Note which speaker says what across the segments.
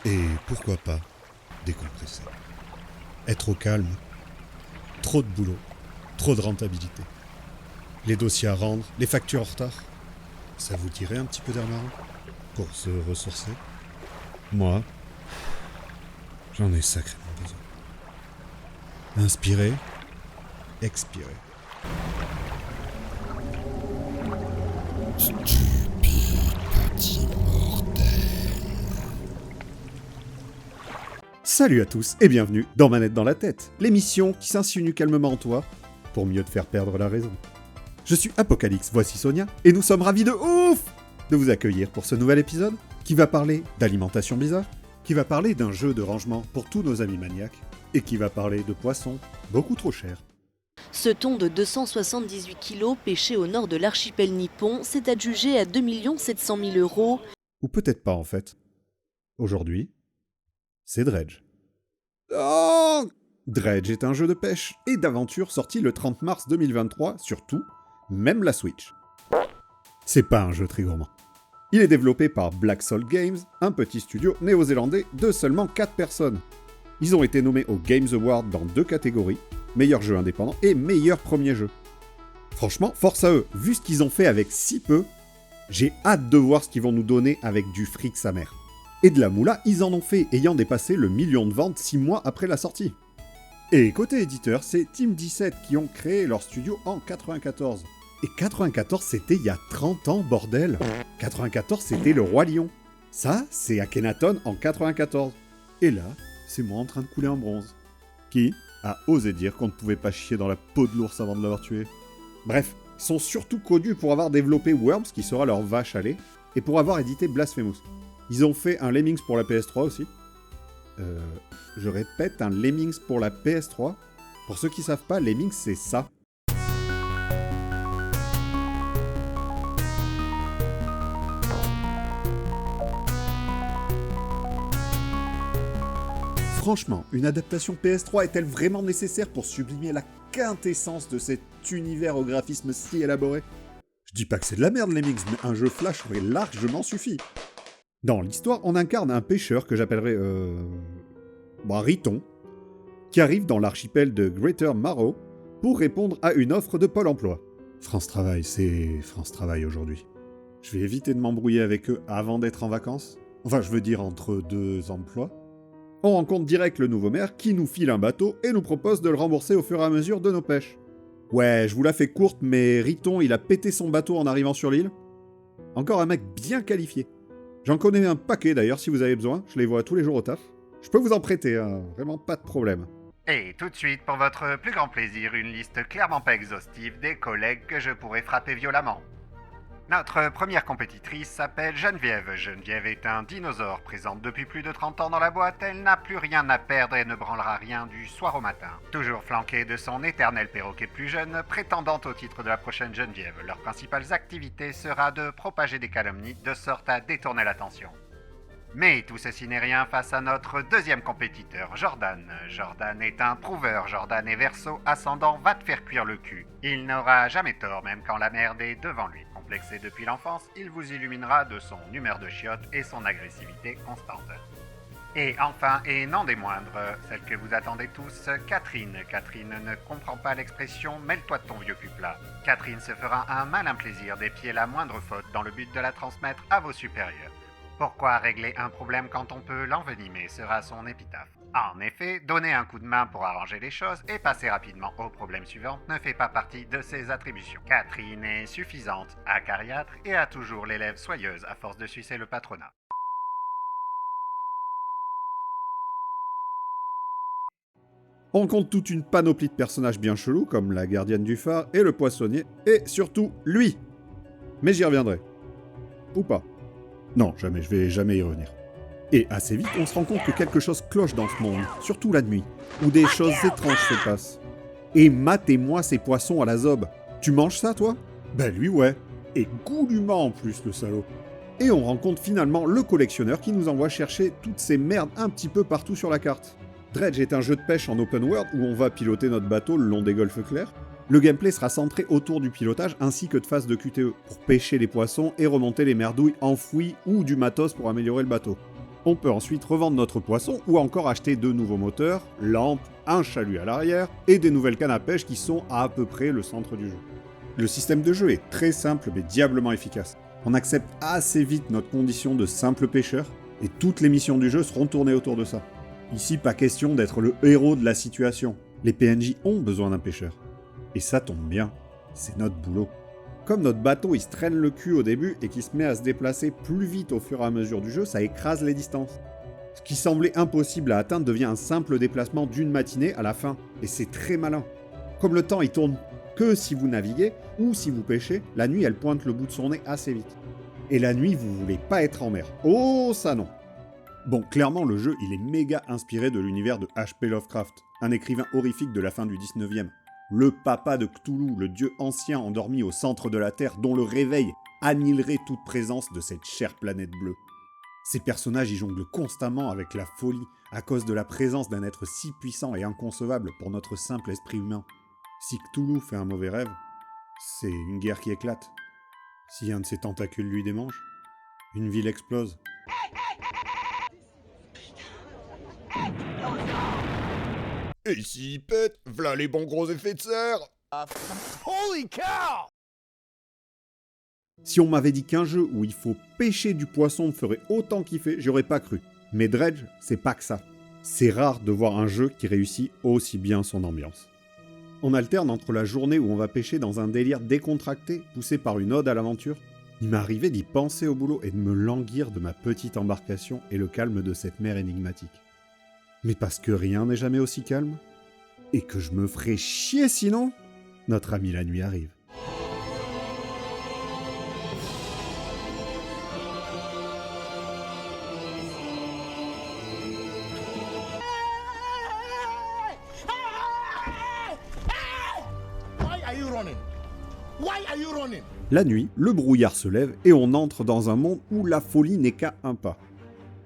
Speaker 1: Et pourquoi pas décompresser. Être au calme. Trop de boulot, trop de rentabilité. Les dossiers à rendre, les factures en retard. Ça vous dirait un petit peu d'air marrant pour se ressourcer? Moi, j'en ai sacrément besoin. Inspirer, expirer. Salut à tous et bienvenue dans Manette dans la tête, l'émission qui s'insinue calmement en toi pour mieux te faire perdre la raison. Je suis Apocalypse, voici Sonia, et nous sommes ravis de ouf de vous accueillir pour ce nouvel épisode qui va parler d'alimentation bizarre, qui va parler d'un jeu de rangement pour tous nos amis maniaques, et qui va parler de poissons beaucoup trop chers.
Speaker 2: Ce thon de 278 kg pêché au nord de l'archipel nippon s'est adjugé à 2 700 000 €.
Speaker 1: Ou peut-être pas en fait. Aujourd'hui, c'est Dredge. Oh, Dredge est un jeu de pêche et d'aventure sorti le 30 mars 2023 sur tout, même la Switch. C'est pas un jeu très gourmand. Il est développé par Black Soul Games, un petit studio néo-zélandais de seulement 4 personnes. Ils ont été nommés aux Games Awards dans 2 catégories, meilleur jeu indépendant et meilleur premier jeu. Franchement, force à eux, vu ce qu'ils ont fait avec si peu, j'ai hâte de voir ce qu'ils vont nous donner avec du fric sa mère. Et de la moula, ils en ont fait, ayant dépassé le 1 million de ventes 6 mois après la sortie. Et côté éditeur, c'est Team 17 qui ont créé leur studio en 94. Et 94, c'était il y a 30 ans, bordel. 94, c'était le Roi Lion. Ça, c'est Akhenaton en 94. Et là, c'est moi en train de couler en bronze. Qui a osé dire qu'on ne pouvait pas chier dans la peau de l'ours avant de l'avoir tué? Bref, ils sont surtout connus pour avoir développé Worms, qui sera leur vache à lait, et pour avoir édité Blasphemous. Ils ont fait un Lemmings pour la PS3 aussi. Je répète, un Lemmings pour la PS3. Pour ceux qui savent pas, Lemmings c'est ça. Franchement, une adaptation PS3 est-elle vraiment nécessaire pour sublimer la quintessence de cet univers au graphisme si élaboré? Je dis pas que c'est de la merde Lemmings, mais un jeu Flash aurait largement suffi. Dans l'histoire, on incarne un pêcheur que j'appellerais... Riton, qui arrive dans l'archipel de Greater Marrow pour répondre à une offre de Pôle emploi. France Travail, c'est France Travail aujourd'hui. Je vais éviter de m'embrouiller avec eux avant d'être en vacances. Enfin, je veux dire entre 2 emplois. On rencontre direct le nouveau maire qui nous file un bateau et nous propose de le rembourser au fur et à mesure de nos pêches. Ouais, je vous la fais courte, mais Riton, il a pété son bateau en arrivant sur l'île. Encore un mec bien qualifié. J'en connais un paquet d'ailleurs si vous avez besoin, je les vois tous les jours au taf. Je peux vous en prêter, hein, vraiment pas de problème.
Speaker 3: Et tout de suite, pour votre plus grand plaisir, une liste clairement pas exhaustive des collègues que je pourrais frapper violemment. Notre première compétitrice s'appelle Geneviève. Geneviève est un dinosaure, présente depuis plus de 30 ans dans la boîte. Elle n'a plus rien à perdre et ne branlera rien du soir au matin. Toujours flanquée de son éternel perroquet plus jeune, prétendante au titre de la prochaine Geneviève, leurs principales activités sera de propager des calomnies de sorte à détourner l'attention. Mais tout ceci n'est rien face à notre deuxième compétiteur, Jordan. Jordan est un prouveur, Jordan est Verseau, ascendant, va te faire cuire le cul. Il n'aura jamais tort, même quand la merde est devant lui. Complexé depuis l'enfance, il vous illuminera de son humeur de chiotte et son agressivité constante. Et enfin, et non des moindres, celle que vous attendez tous, Catherine. Catherine ne comprend pas l'expression « mêle-toi de ton vieux cul plat ». Catherine se fera un malin plaisir d'épier la moindre faute dans le but de la transmettre à vos supérieurs. Pourquoi régler un problème quand on peut l'envenimer sera son épitaphe. En effet, donner un coup de main pour arranger les choses et passer rapidement au problème suivant ne fait pas partie de ses attributions. Catherine est suffisante, acariâtre et a toujours les lèvres soyeuses à force de sucer le patronat.
Speaker 1: On compte toute une panoplie de personnages bien chelous comme la gardienne du phare et le poissonnier, et surtout lui. Mais j'y reviendrai. Ou pas. Non, jamais, je vais jamais y revenir. Et assez vite, on se rend compte que quelque chose cloche dans ce monde, surtout la nuit, où des choses étranges se passent. Et matez-moi ces poissons à la zob. Tu manges ça, toi? Ben lui, ouais. Et goulûment en plus, le salaud. Et on rencontre finalement le collectionneur qui nous envoie chercher toutes ces merdes un petit peu partout sur la carte. Dredge est un jeu de pêche en open world où on va piloter notre bateau le long des golfes clairs. Le gameplay sera centré autour du pilotage ainsi que de phases de QTE pour pêcher les poissons et remonter les merdouilles enfouies ou du matos pour améliorer le bateau. On peut ensuite revendre notre poisson ou encore acheter de nouveaux moteurs, lampes, un chalut à l'arrière et des nouvelles cannes à pêche qui sont à peu près le centre du jeu. Le système de jeu est très simple mais diablement efficace. On accepte assez vite notre condition de simple pêcheur et toutes les missions du jeu seront tournées autour de ça. Ici, pas question d'être le héros de la situation. Les PNJ ont besoin d'un pêcheur. Et ça tombe bien, c'est notre boulot. Comme notre bateau il se traîne le cul au début et qu'il se met à se déplacer plus vite au fur et à mesure du jeu, ça écrase les distances. Ce qui semblait impossible à atteindre devient un simple déplacement d'une matinée à la fin. Et c'est très malin. Comme le temps il tourne que si vous naviguez ou si vous pêchez, la nuit elle pointe le bout de son nez assez vite. Et la nuit vous voulez pas être en mer. Oh ça non. Bon, clairement le jeu il est méga inspiré de l'univers de H.P. Lovecraft, un écrivain horrifique de la fin du 19e. Le papa de Cthulhu, le dieu ancien endormi au centre de la Terre dont le réveil annihilerait toute présence de cette chère planète bleue. Ces personnages y jonglent constamment avec la folie à cause de la présence d'un être si puissant et inconcevable pour notre simple esprit humain. Si Cthulhu fait un mauvais rêve, c'est une guerre qui éclate. Si un de ses tentacules lui démange, une ville explose.
Speaker 4: Et s'il pète, v'là les bons gros effets de serre. Holy cow!
Speaker 1: Si on m'avait dit qu'un jeu où il faut pêcher du poisson me ferait autant kiffer, j'aurais pas cru. Mais Dredge, c'est pas que ça. C'est rare de voir un jeu qui réussit aussi bien son ambiance. On alterne entre la journée où on va pêcher dans un délire décontracté, poussé par une ode à l'aventure. Il m'est arrivé d'y penser au boulot et de me languir de ma petite embarcation et le calme de cette mer énigmatique. Mais parce que rien n'est jamais aussi calme, et que je me ferais chier sinon, notre ami la nuit arrive. La nuit, le brouillard se lève et on entre dans un monde où la folie n'est qu'à un pas.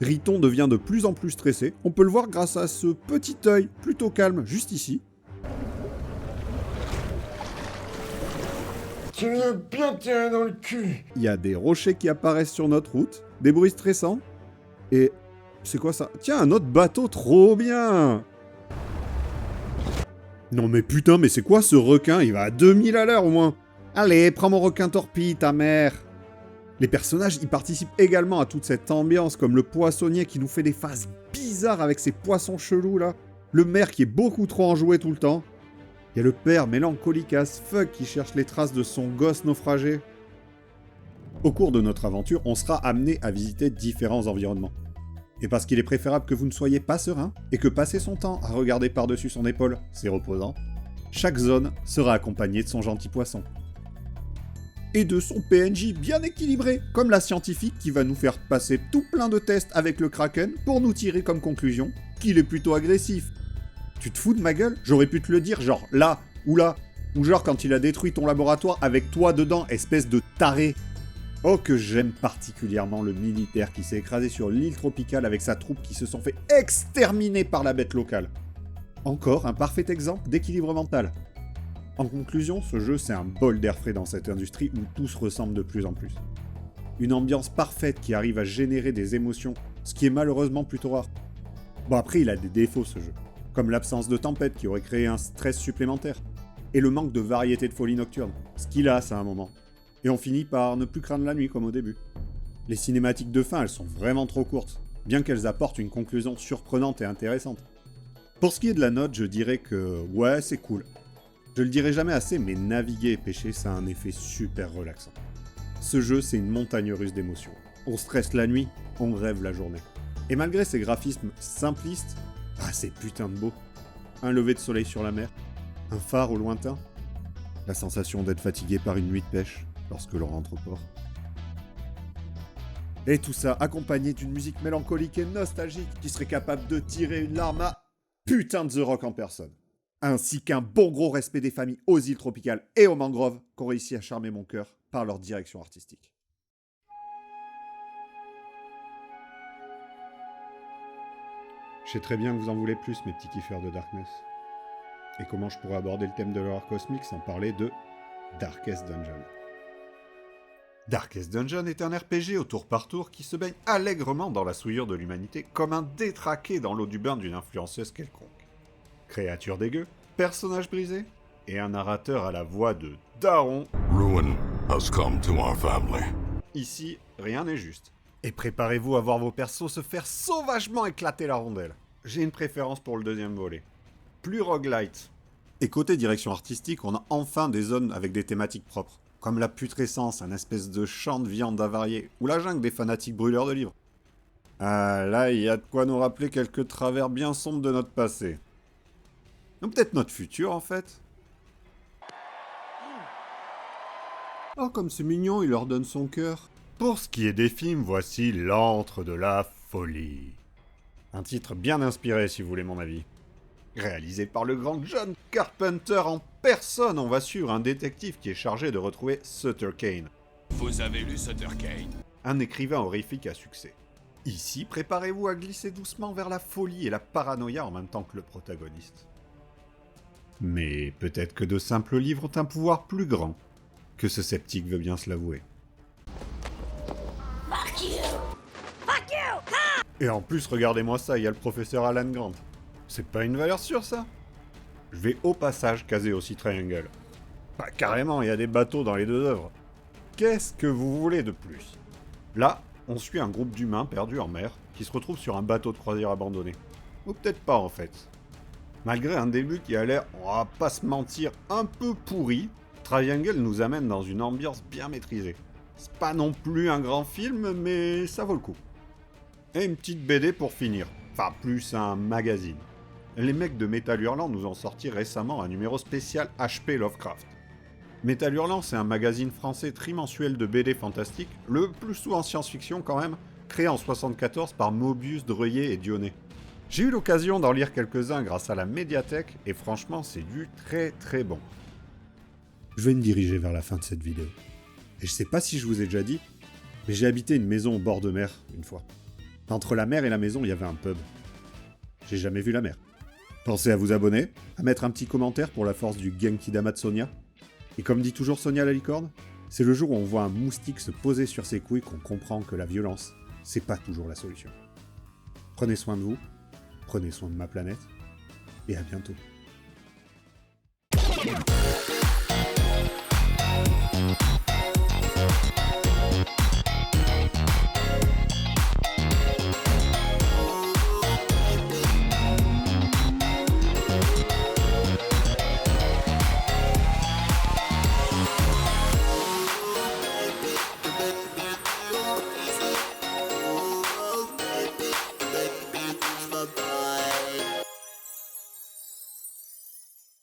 Speaker 1: Riton devient de plus en plus stressé, on peut le voir grâce à ce petit œil plutôt calme juste ici.
Speaker 4: Tu viens bien tirer dans le cul.
Speaker 1: Il y a des rochers qui apparaissent sur notre route, des bruits stressants, et... c'est quoi ça? Tiens, un autre bateau, trop bien! Non mais putain, mais c'est quoi ce requin? Il va à 2000 à l'heure au moins! Allez, prends mon requin torpille, ta mère! Les personnages y participent également à toute cette ambiance, comme le poissonnier qui nous fait des phases bizarres avec ses poissons chelous là, le maire qui est beaucoup trop enjoué tout le temps, il y a le père mélancolique as fuck qui cherche les traces de son gosse naufragé. Au cours de notre aventure, on sera amené à visiter différents environnements. Et parce qu'il est préférable que vous ne soyez pas serein, et que passer son temps à regarder par-dessus son épaule, c'est reposant, chaque zone sera accompagnée de son gentil poisson. Et de son PNJ bien équilibré, comme la scientifique qui va nous faire passer tout plein de tests avec le Kraken pour nous tirer comme conclusion qu'il est plutôt agressif. Tu te fous de ma gueule? J'aurais pu te le dire, genre là, ou genre quand il a détruit ton laboratoire avec toi dedans, espèce de taré. Oh que j'aime particulièrement le militaire qui s'est écrasé sur l'île tropicale avec sa troupe qui se sont fait exterminer par la bête locale. Encore un parfait exemple d'équilibre mental. En conclusion, ce jeu c'est un bol d'air frais dans cette industrie où tout se ressemble de plus en plus. Une ambiance parfaite qui arrive à générer des émotions, ce qui est malheureusement plutôt rare. Bon après il a des défauts ce jeu, comme l'absence de tempête qui aurait créé un stress supplémentaire, et le manque de variété de folie nocturne, ce qu'il a à un moment. Et on finit par ne plus craindre la nuit comme au début. Les cinématiques de fin elles sont vraiment trop courtes, bien qu'elles apportent une conclusion surprenante et intéressante. Pour ce qui est de la note, je dirais que ouais c'est cool. Je le dirai jamais assez, mais naviguer et pêcher, ça a un effet super relaxant. Ce jeu, c'est une montagne russe d'émotions. On stresse la nuit, on rêve la journée. Et malgré ces graphismes simplistes, c'est putain de beau. Un lever de soleil sur la mer, un phare au lointain, la sensation d'être fatigué par une nuit de pêche lorsque l'on rentre au port. Et tout ça accompagné d'une musique mélancolique et nostalgique qui serait capable de tirer une larme à putain de The Rock en personne. Ainsi qu'un bon gros respect des familles aux îles tropicales et aux mangroves qui ont réussi à charmer mon cœur par leur direction artistique. Je sais très bien que vous en voulez plus, mes petits kiffeurs de Darkness. Et comment je pourrais aborder le thème de l'horreur cosmique sans parler de Darkest Dungeon. Darkest Dungeon est un RPG au tour par tour qui se baigne allègrement dans la souillure de l'humanité comme un détraqué dans l'eau du bain d'une influenceuse quelconque. Créature dégueu, personnage brisé, et un narrateur à la voix de Daron.
Speaker 5: Ruin has come to our family.
Speaker 1: Ici, rien n'est juste. Et préparez-vous à voir vos persos se faire sauvagement éclater la rondelle. J'ai une préférence pour le deuxième volet. Plus roguelite. Et côté direction artistique, on a enfin des zones avec des thématiques propres. Comme la putrescence, un espèce de champ de viande avarié, ou la jungle des fanatiques brûleurs de livres. Ah, là, il y a de quoi nous rappeler quelques travers bien sombres de notre passé. Ou peut-être notre futur, en fait. Oh, comme c'est mignon, il leur donne son cœur. Pour ce qui est des films, voici L'Antre de la Folie. Un titre bien inspiré, si vous voulez mon avis. Réalisé par le grand John Carpenter en personne, on va suivre un détective qui est chargé de retrouver Sutter Kane.
Speaker 5: Vous avez lu Sutter Kane?
Speaker 1: Un écrivain horrifique à succès. Ici, préparez-vous à glisser doucement vers la folie et la paranoïa en même temps que le protagoniste. Mais peut-être que de simples livres ont un pouvoir plus grand que ce sceptique veut bien se l'avouer. Et en plus, regardez-moi ça, il y a le professeur Alan Grant. C'est pas une valeur sûre, ça? Je vais au passage caser aussi Triangle. Bah carrément, il y a des bateaux dans les deux œuvres. Qu'est-ce que vous voulez de plus? Là, on suit un groupe d'humains perdus en mer qui se retrouvent sur un bateau de croisière abandonné. Ou peut-être pas en fait. Malgré un début qui a l'air, on va pas se mentir, un peu pourri, Triangle nous amène dans une ambiance bien maîtrisée. C'est pas non plus un grand film, mais ça vaut le coup. Et une petite BD pour finir. Enfin, plus un magazine. Les mecs de Metal Hurlant nous ont sorti récemment un numéro spécial HP Lovecraft. Metal Hurlant, c'est un magazine français trimensuel de BD fantastique, le plus souvent science-fiction quand même, créé en 1974 par Mobius, Dreuillet et Dionnet. J'ai eu l'occasion d'en lire quelques-uns grâce à la médiathèque, et franchement, c'est du très très bon. Je vais me diriger vers la fin de cette vidéo. Et je sais pas si je vous ai déjà dit, mais j'ai habité une maison au bord de mer, une fois. Entre la mer et la maison, il y avait un pub. J'ai jamais vu la mer. Pensez à vous abonner, à mettre un petit commentaire pour la force du Genki Dama de Sonia. Et comme dit toujours Sonia la licorne, c'est le jour où on voit un moustique se poser sur ses couilles qu'on comprend que la violence, c'est pas toujours la solution. Prenez soin de vous, prenez soin de ma planète, et à bientôt.